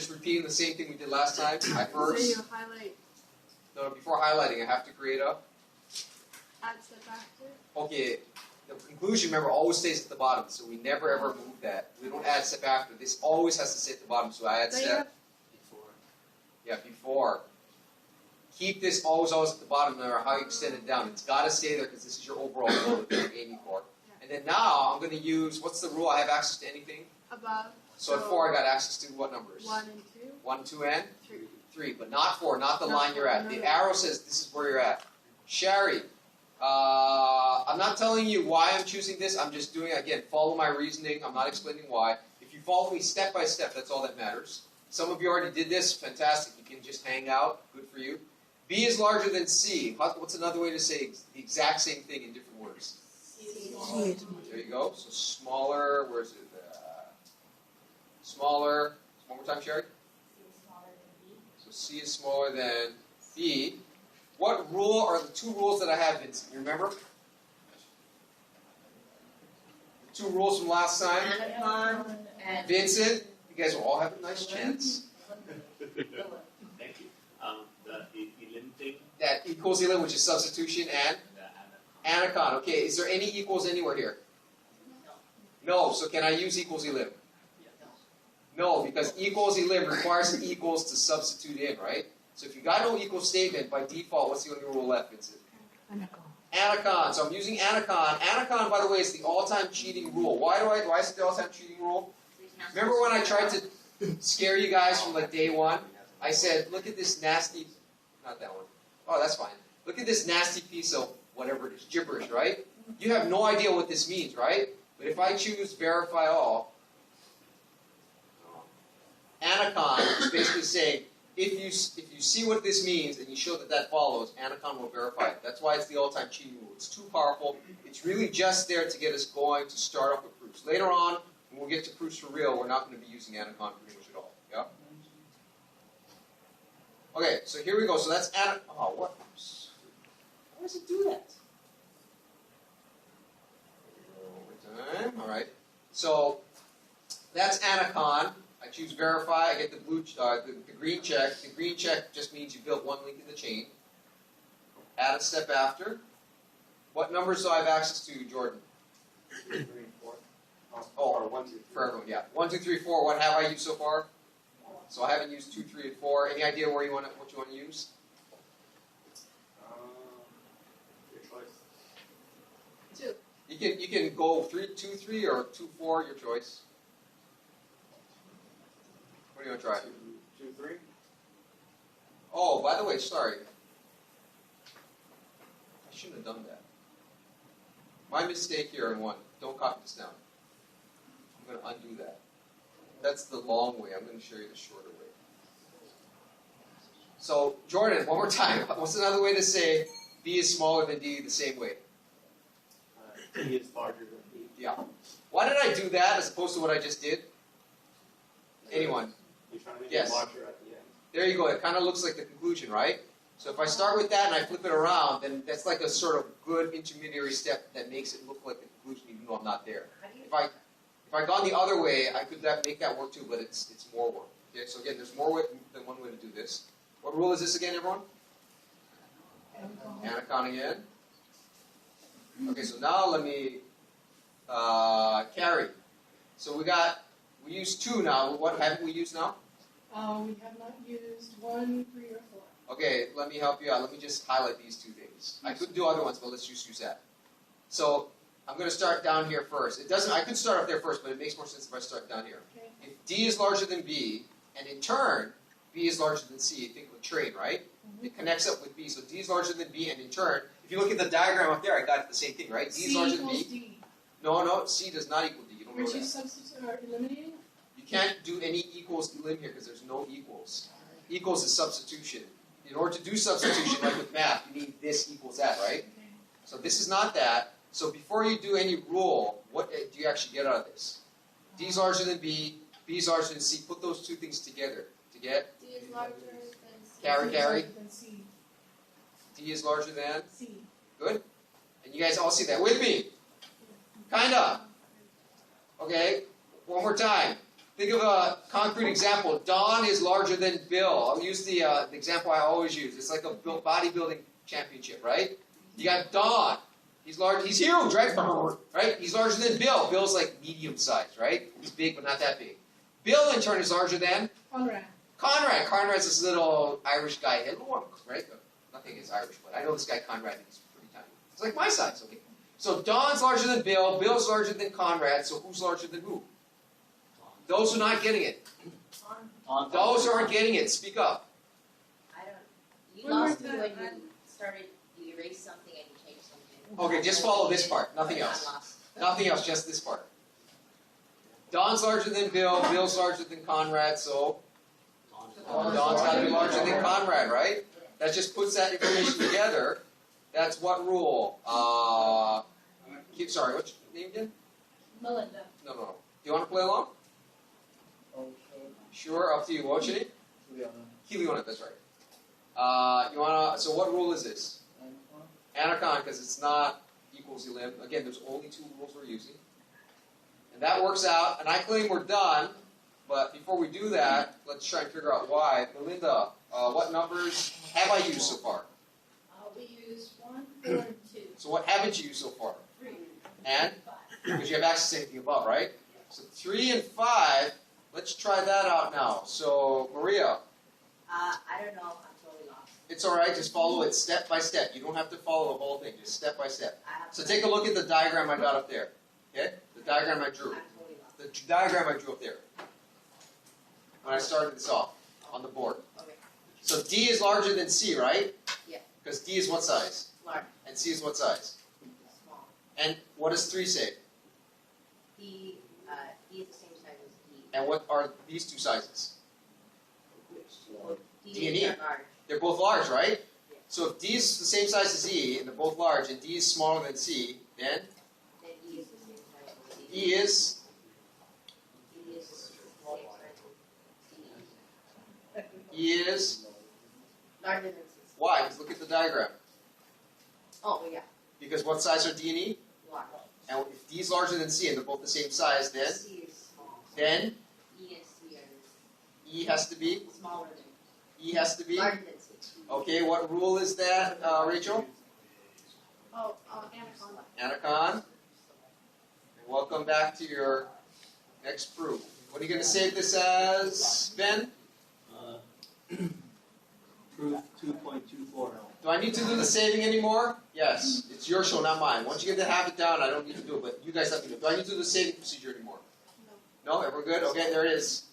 just repeating the same thing we did last time. I first. So you highlight. No, before highlighting, I have to create a. Add step after. Okay, the conclusion, remember, always stays at the bottom, so we never ever move that. We don't add step after. This always has to stay at the bottom, so I add step. Before. Yeah, before. Keep this always at the bottom, no matter how you extend it down. It's got to stay there because this is your overall goal that you're aiming for. And then now I'm going to use, what's the rule? I have access to anything? Above. So at 4 I got access to what numbers? 1 and 2. 1, 2, and? 3. 3, but not 4, not the Not line you're 4, at. no, The no. arrow says this is where you're at. Shari, I'm not telling you why I'm choosing this. I'm just doing, again, follow my reasoning. I'm not explaining why. If you follow me step by step, that's all that matters. Some of you already did this. Fantastic. You can just hang out. Good for you. B is larger than C. What's another way to say the exact same thing in different words? There you go. So smaller, where is it? Smaller. One more time, Sherry. So C is smaller than B. What rule are the 2 rules that I have, Vincent? You remember? The 2 rules from last time. Anacon and Vincent, you guys will all have a nice chance. Thank you. The elim thing. That equals elim, which is substitution, and The anacon. Okay, is there any equals anywhere here? No, so can I use equals elim? No, because equals elim requires an equals to substitute in, right? So if you got no equal statement, by default, what's the only rule left, Vincent? Anacon. So I'm using anacon. Anacon, by the way, is the all-time cheating rule. Why is it the all-time cheating rule? Remember when I tried to scare you guys from like day 1? I said, look at this nasty, not that one. Oh, that's fine. Look at this nasty piece of whatever it is, gibberish, right? You have no idea what this means, right? But if I choose verify all, anacon is basically saying, if you see what this means and you show that that follows, anacon will verify it. That's why it's the all-time cheating rule. It's too powerful. It's really just there to get us going to start off with proofs. Later on, when we'll get to proofs for real, we're not going to be using anacon pretty much at all. Yeah? Okay, so here we go. So that's anacon. Oh, what? Why does it do that? Time. All right. So that's anacon. I choose verify. I get the blue, the green check. The green check just means you built one link in the chain. Add a step after. What numbers do I have access to, Jordan? 3 and 4. Oh, 1, 2, 3. for everyone, yeah. 1, 2, 3, 4. What have I used so far? So I haven't used 2, 3, and 4. Any idea where what you want to use? Your choice. 2. You can go 2, 3, or 2, 4. Your choice. What do you want to try? 2, 3. Oh, by the way, sorry. I shouldn't have done that. My mistake here in 1. Don't copy this down. I'm going to undo that. That's the long way. I'm going to show you the shorter way. So, Jordan, one more time. What's another way to say B is smaller than D the same way? T is larger than B. Yeah. Why did I do that as opposed to what I just did? Anyone? You're trying to make Yes. it larger at the end. There you go. It kind of looks like the conclusion, right? So if I start with that and I flip it around, then that's like a sort of good intermediary step that makes it look like the conclusion even though I'm not there. If I gone the other way, I could make that work too, but it's more work. Okay, so again, there's more than one way to do this. What rule is this again, everyone? Anacon again. Okay, so now let me carry. So we used 2 now. What haven't we used now? We have not used 1, 3, or 4. Okay, let me help you out. Let me just highlight these 2 things. I could do other ones, but let's just use that. So I'm going to start down here first. I could start up there first, but it makes more sense if I start down here. Okay. If D is larger than B, and in turn, B is larger than C, think of a train, right? It connects up with B, so D is larger than B, and in turn, if you look at the diagram up there, I got the same thing, right? D is C larger than equals B. D. No, C does not equal D. You don't know Aren't you that. substituting or eliminating? You can't do any equals elim here because there's no equals. Equals is substitution. In order to do substitution, like with math, you need this equals that, right? Okay. So this is not that. So before you do any rule, what do you actually get out of this? D is larger than B, B is larger than C. Put those 2 things together to get D is larger than C. Carry. C is larger than C. D is larger than. C. Good? And you guys all see that with me? Kinda. Okay, one more time. Think of a concrete example. Don is larger than Bill. I'll use the example I always use. It's like a bodybuilding championship, right? You got Don. He's large. He's huge, right? Right? He's larger than Bill. Bill's like medium sized, right? He's big, but not that big. Bill, in turn, is larger than Conrad. Conrad. Conrad's this little Irish guy. Right? Nothing is Irish, but I know this guy Conrad. He's pretty tiny. It's like my size. Okay. So Don's larger than Bill. Bill's larger than Conrad. So who's larger than who? Those who are not getting it. Those who aren't getting it, speak up. I don't, you One more lost me time. when you started, you erased something and you changed something. Okay, just follow this part. Nothing I'm else. lost. Nothing else, just this part. Don's larger than Bill. Bill's larger than Conrad. So Don's got to be larger than Conrad, right? That just puts that information together. That's what rule? Sorry, what's your name again? Melinda. No. Do you want to play along? Sure, up to you. What's your name? Heliona, that's right. You wanna? So what rule is this? Anacon, because it's not equals elim. Again, there's only two rules we're using, and that works out. And I claim we're done. But before we do that, let's try and figure out why. Melinda, what numbers have I used so far? We use 1, 4, and 2. So what haven't you used so far? 3. And 5. because you have access to anything above, right? So 3 and 5. Let's try that out now. So Maria, I don't know, I'm totally lost. it's all right. Just follow it step by step. You don't have to follow the whole thing. Just step by step. I have So take a look at the diagram I got up there. Okay, the diagram I drew. I'm totally lost. The diagram I drew up there when I started this off on the board. Okay, So D is larger than C, right? Yeah. Because D is what size? large, And C is what size? small. And what does 3 say? E is the same size as D. And what are these two sizes? D and E. are large. They're both large, right? Yeah. So if D is the same size as E, and they're both large, and D is smaller than C, then Then E is the same size as D. E is, E is the same size as D. E is, Larger than C. why? Because look at the diagram. Oh, yeah, Because what size are D and E? large. And if D is larger than C, and they're both the same size, then C is small. then E and C are E has to be, smaller than, E has to be. larger than C. Okay, what rule is that, Rachel? Oh, Anaconda. Anacon. Welcome back to your next proof. What are you going to save this as, Ben? Proof 2.24. Do I need to do the saving anymore? Yes. It's your show, not mine. Once you get the habit down, I don't need to do it, but you guys have to do it. Do I need to do the saving procedure anymore? No. No? Everyone good? Okay, there it is.